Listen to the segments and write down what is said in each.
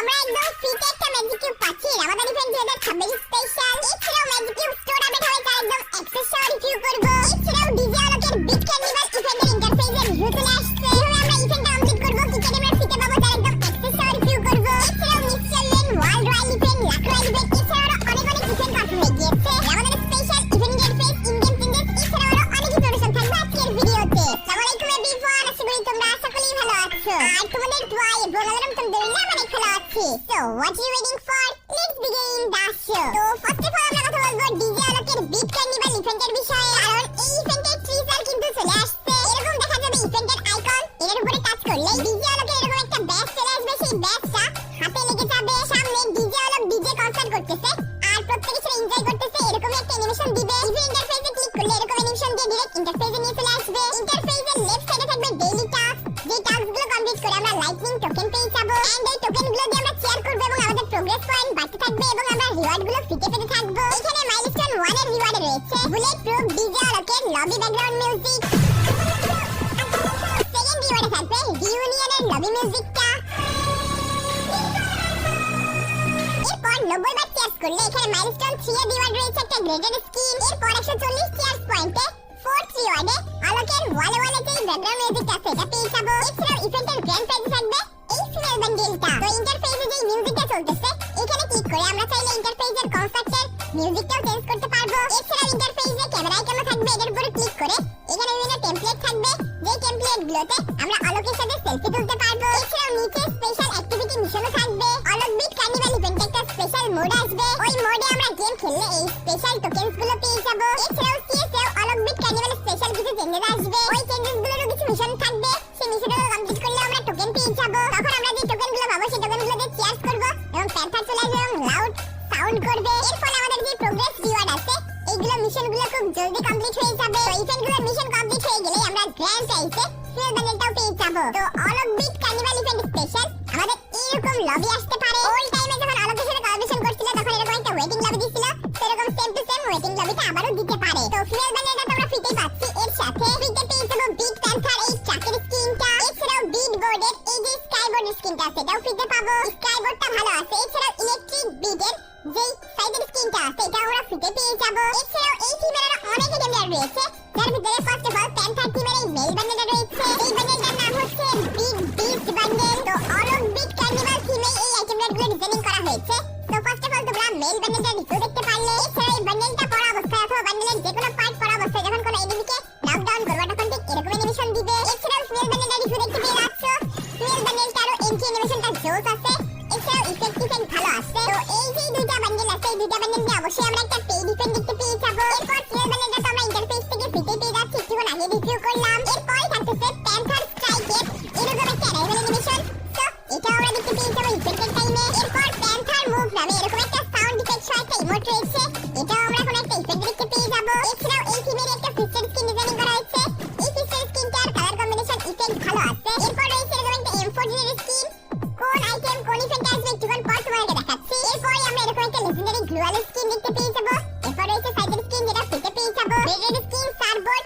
আমরা একদম ফ্রিতে একটা ম্যাজিক কিউব পাচ্ছি রামাদান ইভেন্ট 2026 স্পেশাল। এছাড়াও ম্যাজিক কিউব স্টোর আপডেট হয়ে তার একদম অ্যাক্সেস সহ রিভিউ করব। এছাড়াও ডিজে আলোকের বিট ক্যানিভাল ইভেন্টের ইন্টারফেসের রিভিউ চলে আসছে। কিভাবে আমরা ইভেন্টটা কমপ্লিট করব, কি কি আমরা ফ্রিতে পাবো তার একদম অ্যাক্সেস সহ রিভিউ করব। এছাড়াও mister lane world royal event, lakh royal event, এছাড়াও অনেক ইভেন্ট কনফার্ম হয়ে গিয়েছে। Ramadan special event interface, in game changes, এছাড়াও অনেক ইনফরমেশন থাকবে আজকের ভিডিওতে। আসসালামু আলাইকুম এভরিওয়ান, আশা করি তোমরা সকলেই ভালো আছো। আর তোমাদের দোয়া এবং আল্লাহর রহমতে আমরা অনেক ভালো আছি। So what are you waiting for? Let's begin the show. তো ফার্স্ট অফ অল আমরা কথা বলবো ডিজে আলোকের বিট কার্নিভাল ইভেন্টের বিষয়ে। কারণ এই ইভেন্টের টিজার কিন্তু চলে আসছে। এরকম দেখা যাবে ইভেন্টের আইকন, এর উপরে টাচ করলে ডিজে আলোকের এরকম একটা ব্যাজ চলে আসবে। সেই ব্যাজটা হাতে লেগে যাবে, সামনে ডিজে আলোক ডিজে কনসার্ট করতেছে আর প্রত্যেকে সেটা এনজয় করতেছে, এরকম একটা অ্যানিমেশন দিবে। ইভেন্ট ইন্টারফেসে ক্লিক করলে এরকম অ্যানিমেশন দিয়ে ডাইরেক্ট ইন্টারফেসে নিয়ে চলে আসবে। ইন্টারফেসের লেফট সাইডে থাকবে ডেইলি টাস্ক, যে টাস্কগুলো কমপ্লিট করে আমরা লাইটনিং টোকেন পেয়ে যাবো। এন্ড এই টোকেনগুলো দিয়ে আমরা শেয়ার করব এবং আমাদের প্রোগ্রেস পয়েন্ট বাড়তে থাকবে এবং আমরা রিওয়ার্ডগুলো ফ্রিতে পেতে থাকবো। এখানে মাইলস্টোন 1 এর রিওয়ার্ড রয়েছে বুলেট প্রুফ ডিজে আলোকের লবি ব্যাকগ্রাউন্ড মিউজিক। সেকেন্ড রিওয়ার্ডে থাকবে রিউনিয়নের লবি মিউজিকটা। এরপর 90 বার চেয়ার্স করলে এখানে মাইলস্টোন 3 এর রিওয়ার্ড রয়েছে একটা গ্রেডেড স্কিন। এরপর 140 চেয়ার্স পয়েন্টে ফোর্থ রিওয়ার্ডে আলোকের ওয়ালে ওয়ালে যে ব্যাকগ্রাউন্ড মিউজিকটা সেটা পেয়ে যাবো। এছাড়াও ইভেন্টের গ্র্যান্ড প্রাইজে থাকবে এই ফিমেল বান্ডেলটা। তো ইন্টারফেসে যে মিউজিকটা চলতেছে এখানে ক্লিক করে আমরা চাইলে ইন্টারফেসের কনসার্টের মিউজিকটাও চেঞ্জ করতে পারবো। এছাড়াও ইন্টারফেসে ক্যামেরা আইকনও থাকবে, এর উপরে ক্লিক করে এখানে বিভিন্ন টেমপ্লেট থাকবে, যে টেমপ্লেটগুলোতে আমরা আলোকের সাথে সেলফি তুলতে পারবো। এছাড়াও নিচে স্পেশাল অ্যাক্টিভিটি মিশনও থাকবে। আলোক বিট কার্নিভাল ইভেন্টে একটা স্পেশাল মোড আসবে, ওই মোডে আমরা গেম খেললে এই স্পেশাল টোকেনসগুলো পেয়ে যাবো। এছাড়াও সিএসএও আলোক বিট কার্নিভাল স্পেশাল কিছু চেঞ্জেস আসবে, ওই চেঞ্জেসগুলোরও কিছু মিশন থাকবে, সেই মিশনগুলো কমপ্লিট করলে আমরা টোকেন পেয়ে যাবো। তখন আমরা যে টোকেনগুলো পাবো সেই টোকেনগুলো দিয়ে চিয়ার্স করব এবং প্যান্থার চলে আসবে এবং লাউড সাউন্ড করবে। এর ফলে আমাদের যে প্রোগ্রেস রিওয়ার্ড আছে এইগুলো মিশনগুলো খুব জলদি কমপ্লিট হয়ে যাবে। তো ইভেন্টগুলোর মিশন কমপ্লিট হয়ে গেলে আমরা গ্র্যান্ড প্রাইজে ফিমেল বান্ডেলটাও পেয়ে যাবো। তো আলোক বিট কার্নিভাল ইভেন্ট স্পেশাল আমাদের এরকম লবি আসতে পারে। ওই টাইমে যখন আলোকের সাথে কোলাবোরেশন করছিল তখন এরকম একটা ওয়েটিং লবি দিছিল, সেরকম সেম টু সেম ওয়েটিং লবিটা আবারও দিতে পারে। তো ফিমেল বান্ডেলটা তোমরা ফ্রিতে পাচ্ছি, এর সাথে ফ্রিতে পেয়ে যাবো বিট প্যান্থার এই ট্রাকের স্কিনটা। এছাড়াও বিট বোর্ডের এই যে স্কাইবোর্ডের স্কিনটা সেটাও ফ্রিতে পাবো, স্কাইবোর্ডটা ভালো আছে। এছাড়াও ইলেকট্রিক বিটের যে সাইডের স্কিনটা আছে এটা আমরা ফ্রিতে পেয়ে যাবো। এছাড়াও এই থিমের অনেক আইটেম রয়েছে, যার ভিতরে ফার্স্ট অফ অল প্যান্থার থিমের এই মেল বান্ডেলটা রয়েছে। এই বান্ডেলটার নাম হচ্ছে বিট বিট বান্ডেল। তো আলোক বিট কার্নিভাল থিমে এই আইটেমগুলো ডিজাইনিং করা হয়েছে। তো ফার্স্ট অফ অল তোমরা মেল বান্ডেলটা রিভিউ দেখতে পারলে। এছাড়া এই বান্ডেলটা পরা অবস্থায় অথবা বান্ডেলের যে কোনো পার্ট পরা অবস্থায় যখন কোনো এনিমিকে নকডাউন করবে তখন ঠিক এরকম অ্যানিমেশন দিবে। এছাড়াও ফিমেল বান্ডেলটা রিভিউ দেখতে পেয়ে যাচ্ছ, ফিমেল বান্ডেলটারও এন্ট্রি অ্যানিমেশনটা জোস আছে। এছাড়াও ইফেক্টিভ ভালো আছে। তো এই যে দুইটা বান্ডেল আছে এই দুইটা বান্ডেল দিয়ে অবশ্যই আমরা একটা পেইড ইভেন্ট দেখতে পেয়ে যাবো। এরপর ফিমেল বান্ডেলটা তো আমরা ইন্টারফেস থেকে ফ্রিতে পেয়ে যাচ্ছি, কিছুক্ষণ আগে রিভিউ করলাম। এরপরই থাকতেছে প্যান্থার স্ট্রাইকের এরকম একটা অ্যারাইভাল অ্যানিমেশন, তো এটাও আমরা দেখতে পেয়ে যাবো ইভেন্টের টাইমে। এরপর প্যান্থার মুভ নামে এরকম একটা সাউন্ড ইফেক্ট সহ একটা ইমোট রয়েছে, এটাও আমরা কোনো একটা ইভেন্ট দেখতে পেয়ে যাবো। এছাড়াও এই থিমের একটা ফিচার স্কিন ডিজাইনিং করা হয়েছে, এই ফিচার স্কিনটার কালার কম্বিনেশন ইফেক্ট ভালো আছে। এরপর রয়েছে এরকম একটা M14 এর স্কিন, কোন আইটেম কোন ইভেন্টে আসবে একটুক্ষণ পর তোমাদেরকে দেখাচ্ছি। এরপরই আমরা এরকম একটা লেজেন্ডারি গ্লোয়াল স্কিন দেখতে পেয়ে যাবো। এরপর রয়েছে সাইডের স্কিন যেটা ফ্রিতে পেয়ে যাবো, রেড স্কিন, সারবোর্ড,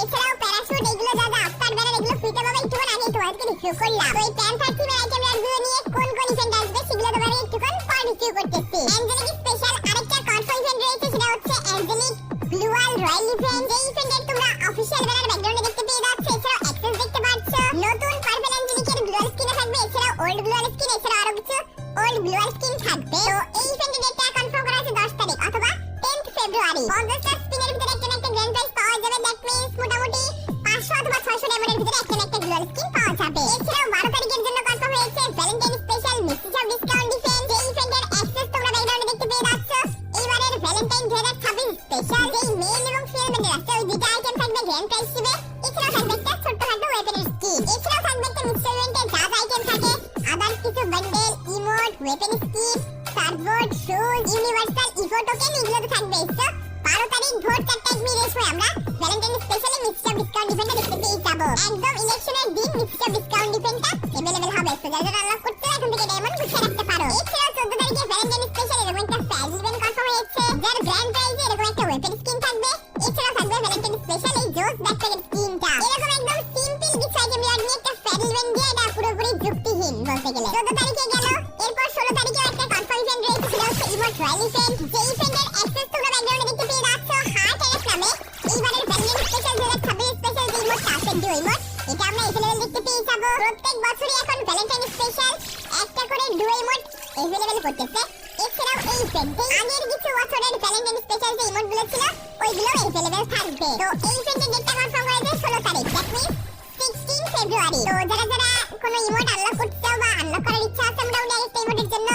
এছাড়াও প্যারাশুট, এগুলো যা যা আফটার ব্যানার এগুলো ফ্রিতে পাবো। একটুক্ষণ আগে তোমাদেরকে রিভিউ করলাম। তো এই প্যান্থার থিমের আইটেমগুলো নিয়ে কোন কোন ইভেন্ট আসবে সেগুলো তোমাদের একটুক্ষণ পর রিভিউ করতেছি। অ্যাঞ্জেলিক স্পেশাল আরেকটা কনফার্ম ইভেন্ট রয়েছে, সেটা হচ্ছে অ্যাঞ্জেলিক গ্লোয়াল রয়্যাল ইভেন্ট। এই ইভেন্টের তোমরা অফিশিয়াল ব্যানার ব্যাকগ্রাউন্ডে দেখতে পেয়ে যাচ্ছ, এছাড়াও অ্যাক্সেস দেখতে পাচ্ছ। নতুন পার্পল অ্যাঞ্জেলিকের গ্লোয়াল স্কিনও থাকবে, এছাড়াও ওল্ড গ্লোয়াল স্কিন, এছাড়াও আরো কিছু ওল্ড গ্লোয়াল স্কিন থাকবে। তো এই ইভেন্টের ডেটটা কনফার্ম করা আছে 10 তারিখ অথবা 10th ফেব্রুয়ারি। 50টা স্পিনের ভিতরে একটা গ্র্যান্ড প্রাইজ পাওয়া যাবে, দ্যাট মিন্স মোটামুটি 500 অথবা 600 ডায়মন্ডের ভিতরে একটা গ্লোয়াল স্কিন পাওয়া যাবে। এছাড়াও 12 তারিখের জন্য কনফার্ম হয়েছে Valentine special mystery shop discount event. এই ইভেন্টের অ্যাক্সেস তোমরা ব্যাকগ্রাউন্ডে দেখতে পেয়ে যাচ্ছ। এইবারের ভ্যালেন্টাইন 2026 স্পেশাল যেই মেল এবং ফিমেল বান্ডেল আছে ওই দুটো আইটেম থাকবে গ্র্যান্ড প্রাইজ হিসেবে। এছাড়াও থাকবে একটা ছোট্টখাটো ওয়েপনের স্কিন। এছাড়াও থাকবে একটা মিস্টার ইভেন্টে যা যা আইটেম থাকে আদার্স কিছু bundle, emote, weapon skin, surfboard, shoes, universal evo token এগুলো তো থাকবে। 12 তারিখ ভোর 4টায় মিনিটের সময় আমরা ভ্যালেন্টাইন স্পেশালে মিস্টার ডিসকাউন্ট ইভেন্টটা দেখতে পেয়ে যাবো। একদম ইলেকশনের দিন মিস্টার ডিসকাউন্ট ইভেন্টটা अवेलेबल হবে, সো যারা আনলক করতে এখন থেকে ডায়মন্ড গুছিয়ে রাখতে পারো। এছাড়াও 14 তারিখে ভ্যালেন্টাইন স্পেশাল এরকম একটা ফ্যাজ ইভেন্ট কনফার্ম হয়েছে, যার গ্র্যান্ড প্রাইজে এরকম একটা ওয়েপন স্কিন থাকবে। এছাড়াও থাকবে ভ্যালেন্টাইন স্পেশাল এই জোস ব্যাকপ্যাকের স্কিনটা। এরকম একদম সিম্পল কিছু আইটেম নিয়ে একটা ফ্যাজ ইভেন্ট দিয়ে এটা পুরোপুরি যুক্তিহীন বলতে গেলে। 14 তারিখে গেল, এরপর अवेलेबल করতেছে। এছাড়াও এই ইভেন্টে আগের কিছু বছরের চ্যালেঞ্জ এন্ড স্পেশাল যে ইমোটগুলো ছিল ওইগুলো अवेलेबल থাকবে। তো এই ইভেন্টের ডেটটা কনফার্ম হয়েছে 16 তারিখ, দ্যাট মিন্স 16 ফেব্রুয়ারি। তো যারা কোনো ইমোট আনলক করতে চাও বা আনলক করার ইচ্ছা আছে মোটামুটি আরেকটা ইমোটের জন্য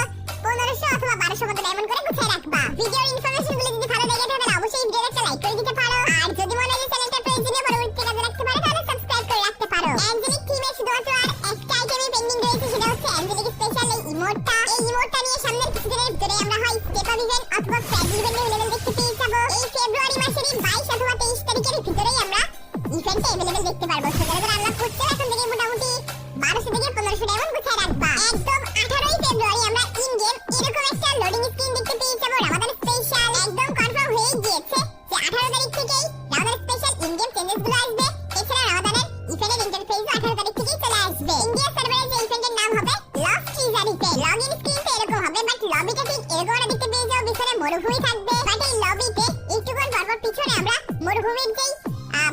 1500 অথবা 1200 মতো ডায়মন্ড করে গুছিয়ে রাখবা। ভিডিওর ইনফরমেশনগুলো যদি ভালো লেগে থাকে তাহলে অবশ্যই ভিডিওতে একটা লাইক করে দিতে পারো। আর যদি মনে হয় চ্যানেলটা প্রয়োজনীয় পরবর্তীতে কাজে রাখতে পারো তাহলে সাবস্ক্রাইব করে রাখতে পারো। অ্যাঞ্জেলিক থিমে শুধুমাত্র আর একটা আইটেমই পেন্ডিং রয়েছে, সেটা হচ্ছে অ্যাঞ্জেলিক স্পেশাল এই ইমোটটা। এই ইমোটটা নিয়ে সামনের কিছুদিনের ভিতরে আমরা হয় স্টেপ আপ ইভেন্ট অথবা ফ্ল্যাগ ইভেন্টে লেভেল দেখতে পেয়ে যাবো। এই ফেব্রুয়ারি মাসের 22 অথবা 23 তারিখের ভিতরেই আমরা ইভেন্টে अवेलेबल দেখতে পারবো। যারা আনলক করতে এখন থেকে মোটামুটি 1200 থেকে 1500 ডায়মন্ড গুছিয়ে রাখবা। একদম 18 ফেব্রুয়ারি আমরা ইন গেম এরকম একটা লোডিং স্ক্রিন দেখতে পেয়ে যাবো রামাদান স্পেশাল। একদম কনফার্ম হয়ে গিয়েছে যে 18 তারিখ থেকেই রামাদান স্পেশাল ইন গেম চেঞ্জেসগুলো আসবে। এছাড়া রামাদানের ইভেন্টের ইন্টারফেসও 18 তারিখ থেকেই চলে আসবে। ইন্ডিয়া সার্ভারে যে ইভেন্টের নাম হবে লস্ট ট্রেজার ইভেন্ট। লগইন স্ক্রিনটা এরকম হবে, বাট লবিটা ঠিক এরকম আমরা দেখতে পেয়ে যাবো পিছনে মরুভূমি থাকবে। বাট এই লবিতে একটুক্ষণ পরপর পিছনে আমরা মরুভূমির যেই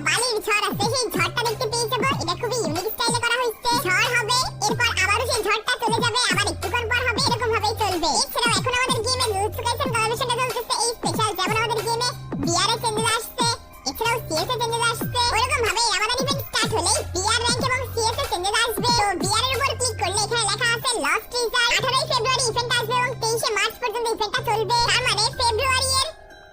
বালির ঝড় আছে সেই ঝড়টা দেখতে পেয়ে যাবো। এটা খুবই ইউনিক স্টাইলে করা হয়েছে। ঝড় হবে, এরপর আবারও সেই ঝড়টা চলে যাবে, আবার একটুক্ষণ পর হবে, এরকম ভাবেই চলবে। এছাড়াও এখন আমাদের গেমে জুজুৎসু কাইসেন কলাবরেশনটা চলতেছে এই স্পেশাল, যেমন আমাদের গেমে বিআর এর চেঞ্জেস আসছে, এছাড়াও সিএস এর চেঞ্জেস আসছে। ওইরকম ভাবে আমাদের ইভেন্ট স্টার্ট হলেই বিআর র‍্যাঙ্ক এবং সিএস এর চেঞ্জেস আসবে। তো বিআর এর উপর ক্লিক করলে এখানে লেখা আছে লস্ট ট্রেজার। 18 ফেব্রুয়ারি ইভেন্ট আসবে এবং 23 মার্চ পর্যন্ত ইভেন্টটা চলবে। তার মানে ফেব্রুয়ারি এর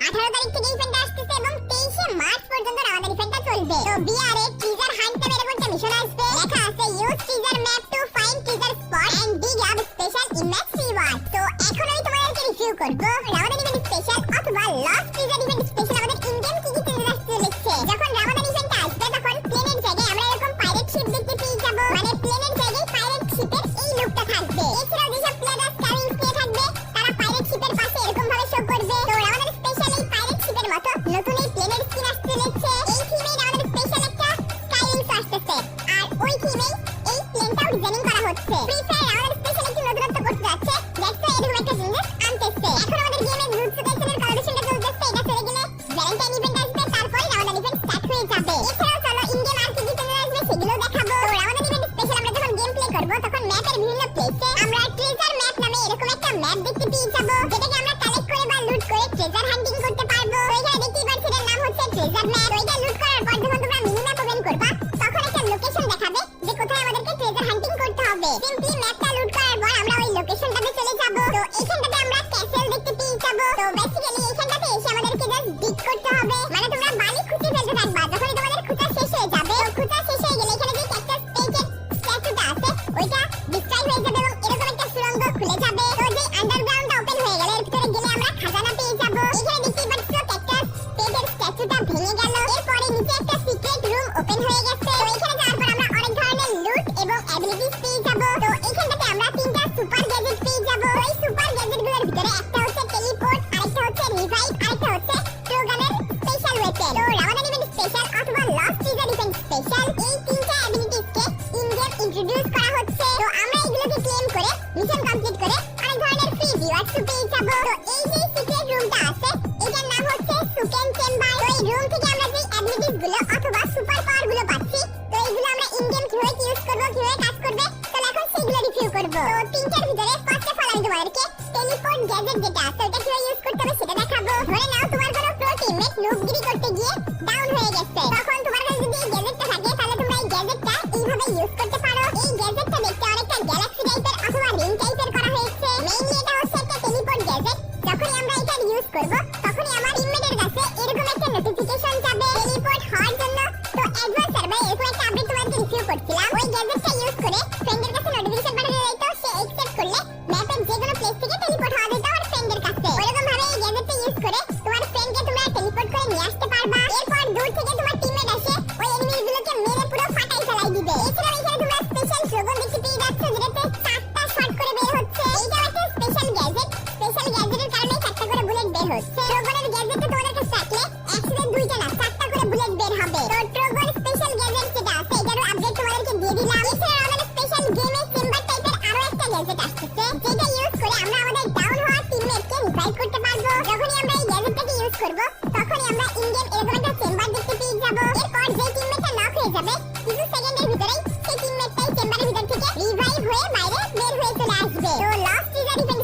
18 তারিখ থেকে ইভেন্ট আসতেছে এবং 23 মার্চ পর্যন্ত আমাদের ইভেন্টটা চলবে। তো বিআর এর ট্রেজার হান্ট নামের এরকম একটা মিশন আসবে, লেখা আছে use treasure map to find treasure spot and dig up special image reward. তো এখন আমি তোমাদেরকে রিভিউ করব রামাদান ইভেন্ট স্পেশাল অথবা লস্ট ট্রেজার ইভেন্ট স্পেশাল আমাদের ইন গেম কি চেঞ্জেস আসতে চলেছে। যখন রামাদান ইভেন্ট আসবে তখন প্লেনের জায়গায় আমরা এরকম পাইরেট শিপ দেখতে পেয়ে যাব, মানে প্লেনের জায়গায় পাইরেট শিপের এই লুকটা থাকবে। এছাড়াও যেসব প্লেয়াররা স্ক্যাভিং নিয়ে থাকবে তারা পাইরেট শিপের পাশে এরকম ভাবে শো করবে। তো রামাদান স্পেশাল এই পাইরেট শিপের মতো নতুন এই প্লেনের স্কিন আসতে চলেছে। এই থিমেই আমাদের স্পেশাল একটা স্কাইউইংস আসতেছে, আর ওই থিমেই এই প্লেনটাও ডিজাইনিং করা হচ্ছে। ফ্রি ফায়ার আমাদের স্পেশাল একটি নতুনত্ব করতে যাচ্ছে, দেখছো এরকম একটা জিনিস আনতেছে। এখন আমাদের গেমে জুজুৎসু কাইসেনের কলাবরেশনটা চলতেছে, এটা চলে গেলে ভ্যালেন্টাইন ইভেন্ট আসবে, তারপরে রামাদান ইভেন্ট স্টার্ট হয়ে যাবে। এছাড়াও চলো ইন গেম আর কি কি চেঞ্জেস আসবে সেগুলো দেখাবো। তো রামাদান ইভেন্ট স্পেশাল আমরা যখন গেম প্লে করব তখন ম্যাপের বিভিন্ন প্লেসে আমরা ট্রেজার ম্যাপ নামে এরকম একটা ম্যাপ দেখতে পেয়ে যাব, যেটাকে আমরা কালেক্ট করে বা লুট করে ট্রেজার হান্টিং করতে পারবো। তো এখানে দেখতেই পাচ্ছেন এর নাম হচ্ছে ট্রেজার ম্যাপ। তো এটা লুট করার পর যখন তোমরা মিনি ম্যাপ ওপেন করবা তখন একটা লোকেশন দেখাবে যে কোথায় আমাদেরকে ট্রেজার হান্টিং করতে হবে। সিম্পলি ম্যাপটা লুট করার পর আমরা ওই লোকেশনটাতে চলে যাব। তো এইখানটাতে আমরা ক্যাসেল দেখতে পেয়ে যাব। তো বেসিক্যালি এইখানটাতে এসে আমাদেরকে জাস্ট ডিগ করতে হবে, মানে তোমরা বালি খুঁজে ফেলতে থাকবা। যখনই তোমাদের খুঁজা শেষ হয়ে যাবে, তো খুঁজা শেষ হয়ে গেলে এখানে যে ক্যাকটাস পেজের স্ট্যাচুটা আছে ওইটা ডিস্ট্রয় হয়ে যাবে এবং এরকম একটা সুড়ঙ্গ খুলে যাবে। তো যে আন্ডারগ্রাউন্ডটা ওপেন হয়ে গেলে এর ভিতরে গেলে আমরা খাজানা পেয়ে যাব। এখানে দেখতেই পাচ্ছ ক্যাকটাস পেজের স্ট্যাচুটা ভেঙে গেল, এরপরে নিচে একটা সিক্রেট রুম ওপেন হয়ে গেছে। তো এখানে যাওয়ার পর আমরা অনেক ধরনের লুট এবং অ্যাবিলিটিস পেয়ে যাব। তো এইখানটাতে আমরা 3টা সুপার গ্যাজেট পেয়ে যাব। এই সুপার গ্যাজেটগুলোর ভিতরে একটা হচ্ছে টেলিপোর্ট, আরেকটা হচ্ছে রিভাইভ, আরেকটা হচ্ছে ট্রোগানের স্পেশাল ওয়েপন। তো রামাদান ইভেন্ট স্পেশাল অথবা লস্ট ট্রেজার ইভেন্ট স্পেশাল এই 3টা অ্যাবিলিটিসকে ইন গেম ইন্ট্রোডিউস করা হচ্ছে। তো আমরা এগুলোকে ক্লেম করে মিশন কমপ্লিট করে অনেক ধরনের ফ্রি রিওয়ার্ডস পেয়ে যাব। তো এই যে সিক্রেট রুমটা আছে এটার নাম হচ্ছে সুকেন চেম্বার। তো এই রুম থেকে আমরা যে অ্যাবিলিটিসগুলো অথবা সুপার পাওয়ারগুলো পাচ্ছি, তো এইগুলো আমরা ইন গেম কিভাবে ইউজ করব, কিভাবে কাজ করবে, তাহলে এখন সেগুলো রিভিউ করব। তো 3টার ভিতরে ফার্স্ট অফ অল আমি তোমাদেরকে টেলিপোর্ট গ্যাজেট যেটা আছে ওটা কিভাবে ইউজ করতে হবে সেটা দেখাবো। ধরে নাও তোমার কোনো প্রো টিমমেট নুবগিরি করতে গিয়ে ডাউন হয়ে গেছে, তখন তোমার কাছে যদি এই গ্যাজেটটা থাকে তাহলে তোমরা এই গ্যাজেটটা এইভাবে ইউজ করতে পারো। এই গ্যাজেটটা দেখতে অনেকটা গ্যালাক্সি টাইপের অথবা রিং টাইপের করা হয়েছে। মেইনলি এটা হচ্ছে একটা টেলিপোর্ট গ্যাজেট। যখনই আমরা এটা ইউজ করব তখনই আমার টিমমেটের কাছে এরকম একটা নোটিফিকেশন যাবে টেলিপোর্ট হওয়ার জন্য। তো অ্যাডভান্স সার্ভারে এরকম একটা আপডেট তোমাদেরকে রিভিউ করছিলাম। ওই গ্যাজেটটা ইউজ করে ফ্রেন্ডের কাছে নোটিফিকেশন পাঠানো যেত, সে অ্যাকসেপ্ট করলে ম্যাপের যে কোনো প্লেস থেকে টেলিপোর্ট হওয়া যেত আমার ফ্রেন্ডের কাছে। ওইরকম ভাবে এই গ্যাজেটটা ইউজ করে তোমার ফ্রেন্ডকে তোমরা টেলিপোর্ট করে নিয়ে আসতে পারবা। এরপর দূর থেকে তোমার টিমমেট আসে ওই এনিমিগুলোকে মেরে পুরো ফাটাই ফেলাই দিবে। এছাড়াও এখানে তোমরা স্পেশাল ড্রাগন দেখতে পেয়ে যাচ্ছ, যেটাতে 4টা শট করে বের হচ্ছে। এইটা একটা স্পেশাল গ্যাজেট। স্পেশাল গ্যাজেটের কারণে 4টা করে বুলেট বের হচ্ছে। ড্রাগনের গ্যাজেটটা তোমাদের কাছে থাকলে একসাথে 2টা না 4টা করে বুলেট বের হবে। তো ড্রাগন স্পেশাল গ্যাজেট যেটা আছে এটারও আপডেট তোমাদেরকে দিয়ে দিলাম। এছাড়াও আমাদের স্পেশাল গেমে চেম্বার টাইপের আরো একটা গ্যাজেট আসছে, যেটা ইউজ করে আমরা আমাদের ডাউন হওয়া টিমমেটকে রিভাইভ করতে পারবো। যখনই আমরা এই গ্যাজেটটাকে ইউজ করব তখনই আমরা ইন গেম এরকম একটা চেম্বার দেখতে পেয়ে যাব। এরপর যে টিমমেটটা নক হয়ে যাবে কিছু সেকেন্ডের ভিতরেই সেই টিমমেটটাই চেম্বারের ভিতর থেকে রিভাইভ হয়ে বাইরে বের হয়ে চলে আসবে। তো লস্ট ট্রেজার ইভেন্ট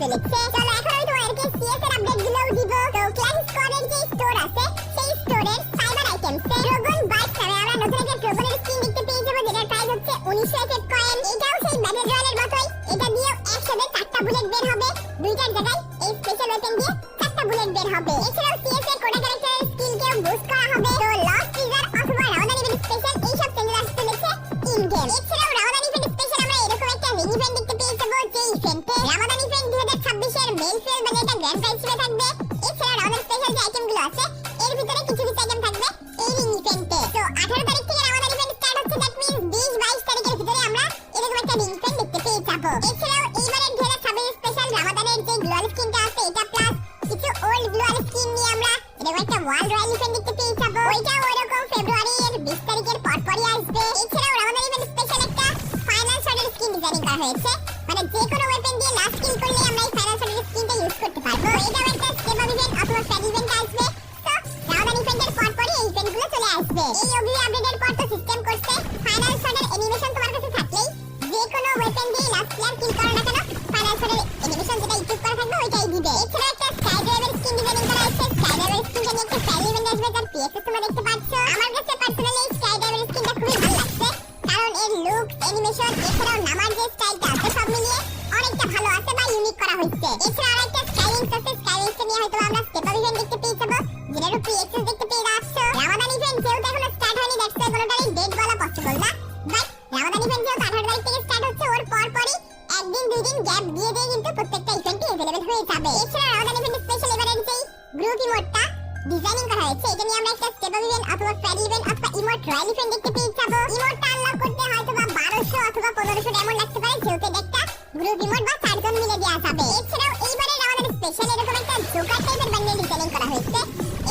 আসতে লিখছে। চলো এখন আমি তোমাদেরকে সিএস এর আপডেট গুলোও দিব। তো ক্লাস স্কোয়াডের যে স্টোর আছে সেই স্টোরের সাইবার আইটেমসে ড্রাগন বাইট নামে আমরা নতুন একটা ড্রাগনের স্কিন দেখতে পেয়ে যাবো, যেটার প্রাইস হচ্ছে 1900 এফএফ কয়েন। এটাও সেই ব্যাটল রয়্যালের মতোই, এটা দিয়েও একসাথে 4টা বুলেট বের হবে। দুইটার জায়গায় এই স্পেশাল ওয়েপন দিয়ে 4টা বুলেট বের হবে। এছাড়াও সিএস এর কোডা ক্যারেক্টারের স্কিলকেও বুস্ট করা হবে। তো লস্ট ট্রিজার অথবা রামাদান ইভেন্ট স্পেশাল এইসব চেঞ্জ আসতে লিখছে ইন গেম। এছাড়াও রামাদান ইভেন্ট স্পেশাল আমরা এরকম একটা রিং ইভেন্ট দেখতে পেয়ে যাবো, যে ইভেন্টে রামাদান ইভেন্ট 2026 এর মেইন সেল মানে এটা গ্র্যান্ড প্রাইজ হিসেবে থাকবে। এছাড়াও রামাদান স্পেশাল যে আইটেমগুলো আছে এর ভিতরে কিছু কিছু আইটেম থাকবে এই রিং ইভেন্টে। তো 18 তারিখ থেকে রামাদান ইভেন্ট স্টার্ট হচ্ছে, দ্যাট মিন্স 20-22 তারিখের ভিতরে আমরা এরকম একটা রিং ইভেন্ট দেখতে পেয়ে যাবো। এছাড়াও এইবারের 2026 স্পেশাল রামাদানের যে গ্লোয়াল স্কিনটা আছে এটা প্লাস কিছু ওল্ড গ্লোয়াল স্কিন নিয়ে আমরা এরকম একটা ওয়ার্ল্ড রয়্যাল ইভেন্ট দেখতে পেয়ে যাবো। ওইটাও ওইরকম ফেব্রুয়ারির 20 তারিখের পরপরই আসবে। এছাড়াও রামাদান ইভেন্ট স্পেশাল একটা ফাইনাল শটের স্কিন ডিজাইনিং করা হয়েছে, মানে যে কোনো ওয়েপন দিয়ে লাস্ট কিল করলে আমরা এই ফাইনাল শটের স্কিনটা ইউজ করতে পারবো। এটাও একটা স্টেপ আপ ইভেন্ট অথবা ফ্যান ইভেন্ট আসবে। তো রামাদান ইভেন্টের পরপরই এই ইভেন্টগুলো চলে আসবে। এই ওবি আপডেটের পর তো সিস্টেম করছে ফাইনাল শটের অ্যানিমেশন তোমার কাছে থাকলেই যে কোনো ওয়েপন দিয়ে লাস্ট প্লেয়ার কিল করো না কেন ফাইনাল শটের অ্যানিমেশন যেটা ইউজ করা থাকবে ওইটাই দিবে। এছাড়া একটা স্কাই ড্রাইভার স্কিন ডিজাইনিং করা হয়েছে। স্কাই ড্রাইভার স্কিনটা নিয়ে একটা ফ্যান ইভেন্ট আসবে, তার পিএসএস তোমরা দেখতে পাচ্ছ। আমার কাছে পার্সোনালি এই স্কাই ড্রাইভার স্কিনটা খুবই ভালো লাগছে, কারণ এর লুক, অ্যানিমেশন এছাড়াও নামার যে স্টাইলটা আছে সব মিলিয়ে অনেকটা ভালো আছে বা ইউনিক করা হয়েছে। এছাড়া আরেকটা স্কাইলিংস আছে, স্কাইলিংসটা নিয়ে হয়তো আমরা স্টেপ আপ ইভেন্ট দেখতে পেয়ে যাবো, যেটার পিএসএস দেখতে পেয়ে যাচ্ছ। রামাদান ইভেন্ট যেহেতু এখনো স্টার্ট হয়নি, দ্যাটস ওয়াই কোনোটারই ডেট বলা পসিবল না। বাট রামাদান ইভেন্ট যেহেতু 18 তারিখ থেকে স্টার্ট হচ্ছে, ওর পরপরই একদিন দুই দিন গ্যাপ দিয়ে কিন্তু প্রত্যেকটা ইভেন্টই अवेलेबल হয়ে যাবে। এছাড়া রামাদান ইভেন্ট স্পেশাল এবারের যে গ্রুপ ইমোটটা ডিজাইনিং করা হয়েছে এটা নিয়ে আমরা একটা স্টেপ আপ ইভেন্ট অথবা ফ্যান ইভেন্ট অথবা ইমোট রয়্যাল ইভেন্ট দেখতে পেয়ে যাবো। ইমোটটা আনলক করতে হয়তো বা 1200 অথবা 1500 এমন লাগতে পারে, যেহেতু এটা একটা গ্রুপ ইমোট বা 4 জন মিলে দেওয়া যাবে। এছাড়াও এইবারে রামাদান স্পেশাল এরকম একটা জোকার টাইপের বান্ডেল ডিজাইনিং করা হয়েছে।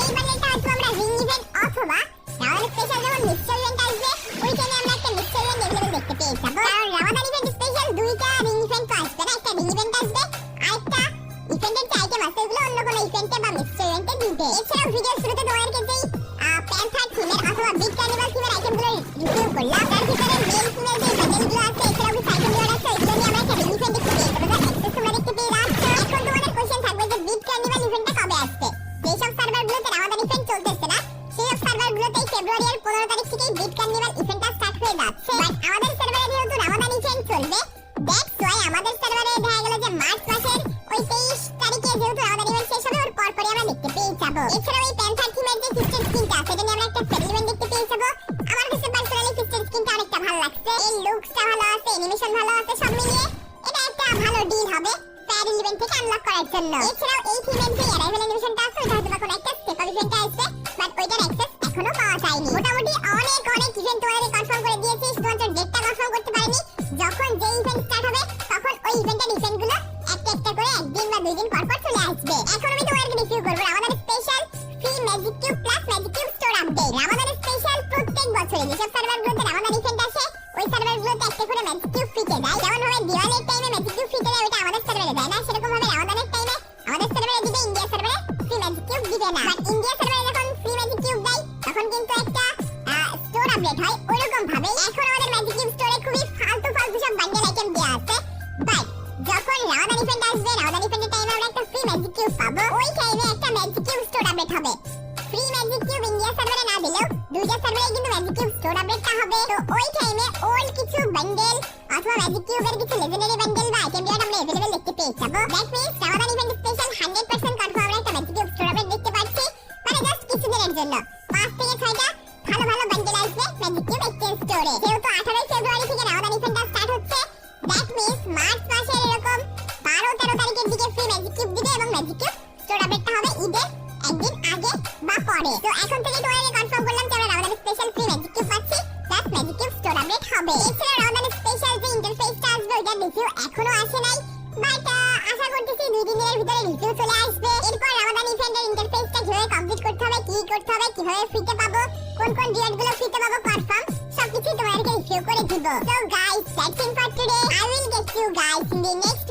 এই বান্ডেলটা হয়তো আমরা রিং ইভেন্ট অথবা রামাদান স্পেশাল যখন মিক্সচার ইভেন্ট আসবে ওই টাইমে আমরা একটা মিক্সচার ইভেন্ট अवेलेबल দেখতে পেয়ে যাবো। কারণ রামাদান ইভেন্ট স্পেশাল দুইটা রিং ইভেন্ট তো আসবে না, একটা রিং ইভেন্ট আসবে আরেকটা ইভেন্টের যে আইটেম আছে এগুলো অন্য কোনো ইভেন্টে বা মিক্সচার ইভেন্টে দিবে। এছাড়াও ভিডিওর শুরুতে তোমাদেরকে যেই প্যান্থার থিমের অথবা বিগ কার্নিভাল থিমের আইটেমগুলো রিভিউ করলাম, তার ভিতরে মেল ফিমেল যে বান্ডেলগুলো আছে এছাড়াও কিছু আইটেমগুলো আছে এগুলো নিয়ে আমরা একটা রিং ইভেন্ট দেখতে পেয়ে যাবো। অ্যাক্সেস তোমরা দেখতে পেয়ে যাচ্ছ। এখন তোমাদের কোশ্চেন থাকবে যে বিগ কার্নিভাল ইভেন্টটা কবে আসবে। যেসব সার্ভারগুলোতে রামাদান ইভেন্ট চলতেছে না সেই সব সার্ভারগুলোতেই ফেব্রুয়ারির 15 তারিখ থেকে বিগ কার্নিভাল ইভেন্টটা স্টার্ট হয়ে যাচ্ছে। বাট আমাদের সার্ভারে যেহেতু রামাদান ইভেন্ট চলবে, দ্যাটস ওয়াই আমাদের সার্ভারে দেখা গেল যে মার্চ মাসের ওই 23 তারিখে যেহেতু রামাদান ইভেন্ট শেষ হবে ওর পরপরই আমরা দেখতে পেয়ে যাবো। এছাড়াও এই প্যান্থার থিমের যে ফিস্টেড স্কিনটা আছে এটা নিয়ে আমরা একটা ফ্যান ইভেন্ট দেখতে পেয়ে যাবো। আমার কাছে পার্সোনালি ফিস্টেড স্কিনটা অনেকটা ভালো লাগছে, এর লুকসটা ভালো আছে, অ্যানিমেশন ভালো আছে, সব মিলিয়ে এটা একটা ভালো ডিল হবে ফ্যান ইভেন্ট থেকে আনলক করার জন্য। এছাড়াও এই থিমের যে অ্যারাইভাল অ্যানিমেশনটা আছে ওটা হয়তো কোনো একটা স্টেপ আপ ইভেন্টে আসবে, বাট ওইটার অ্যাক্সেস এখনো পাওয়া যায়নি। মোটামুটি অনেক ইভেন্ট তোমাদের কনফার্ম করে দিয়েছি, শুধুমাত্র ডেটটা কনফার্ম করতে পারিনি। যখন যে ইভেন্ট স্টার্ট হবে তখন ওই ইভেন্টের ইভেন্টগুলো একটা একটা করে একদিন বা দুই দিন পর পর চলে আসবে। এখন আমি তোমাদেরকে রিভিউ করবো Ramadan special free magic cube plus magic cube store update. Ramadan special প্রত্যেক বছরে যেসব সার্ভারগুলোতে রামাদান ইভেন্ট আসে ওই সার্ভারগুলোতে একটা করে ম্যাজিক কিউব ফ্রিতে দেয়। যেমন ভাবে দিওয়ালির টাইমে ম্যাজিক কিউব ফ্রিতে দেয়, ওটা আমাদের সার্ভারে দেয় না। সেরকম ভাবে রামাদানের টাইমে আমাদের সার্ভারে দিবে, ইন্ডিয়া সার্ভারে ফ্রি ম্যাজিক কিউব দিবে না। বাট ইন্ডিয়া সার্ভারে যখন ফ্রি ম্যাজিক কিউব দেয় তখন কিন্তু একটা স্টোর আপডেট হয়। ওইরকম ভাবে এখন আমাদের ম্যাজিক কিউব স্টোরে খুবই ফালতু সব বান্ডেল আইটেম দেওয়া আছে। বাট যখন রামাদান ইভেন্ট আসবে, রামাদান ইভেন্টের টাইমে আমরা একটা ফ্রি ম্যাজিক কিউব পাবো, ওই টাইমে একটা ম্যাজিক কিউব স্টোর আপডেট হবে। ফ্রি ম্যাজিক কিউব ইন্ডিয়া সার্ভারে না দিলেও দুইটা সার্ভারে কিন্তু ম্যাজিক কিউব স্টোর আপডেটটা হবে। তো ওই টাইমে ওল্ড কিছু বান্ডেল অথবা ম্যাজিক কিউবের কিছু লেজেন্ডারি বান্ডেল বা আইটেম ডিয়ার আমরা अवेलेबल দেখতে পেয়ে যাবো। That means Ramadan event special 100% confirm আমরা একটা ম্যাজিক কিউব স্টোর আপডেট দেখতে পাচ্ছি, মানে জাস্ট কিছুদিনের জন্য 5 থেকে 6টা ভালো বান্ডেল আসবে ম্যাজিক কিউব এক্সচেঞ্জ স্টোরে। যেহেতু 18 ফেব্রুয়ারি থেকে রামাদান ইভেন্টটা স্টার্ট হচ্ছে, দ্যাট মিন্স মার্চ মাসের এরকম 12-13 তারিখের দিকে ফ্রি ম্যাজিক কিউব দিবে এবং ম্যাজিক কিউব স্টোর আপডেটটা হবে ঈদের একদিন আগে বা পরে। তো এখন থেকে তোমাদের কনফার্ম করলাম যে আমরা Ramadan special free magic cube পাচ্ছি plus magic cube store update হবে। এছাড়া রামাদান স্পেশাল যে ইন্টারফেসটা আসবে ওইটা রিভিউ এখনো আসে নাই, বাট আশা করতেছি 2 দিনের ভিতরে রিভিউ চলে আসবে। এরপর রামাদান ইভেন্টের ইন্টারফেসটা কিভাবে কমপ্লিট করতে হবে, কি করতে হবে, কিভাবে ফ্রিতে পাবো, কোন রিওয়ার্ডগুলো ফ্রিতে পাবো কনফার্ম সবকিছু তোমাদেরকে রিভিউ করে দিব। So guys, that's it for today. I will get you guys in the next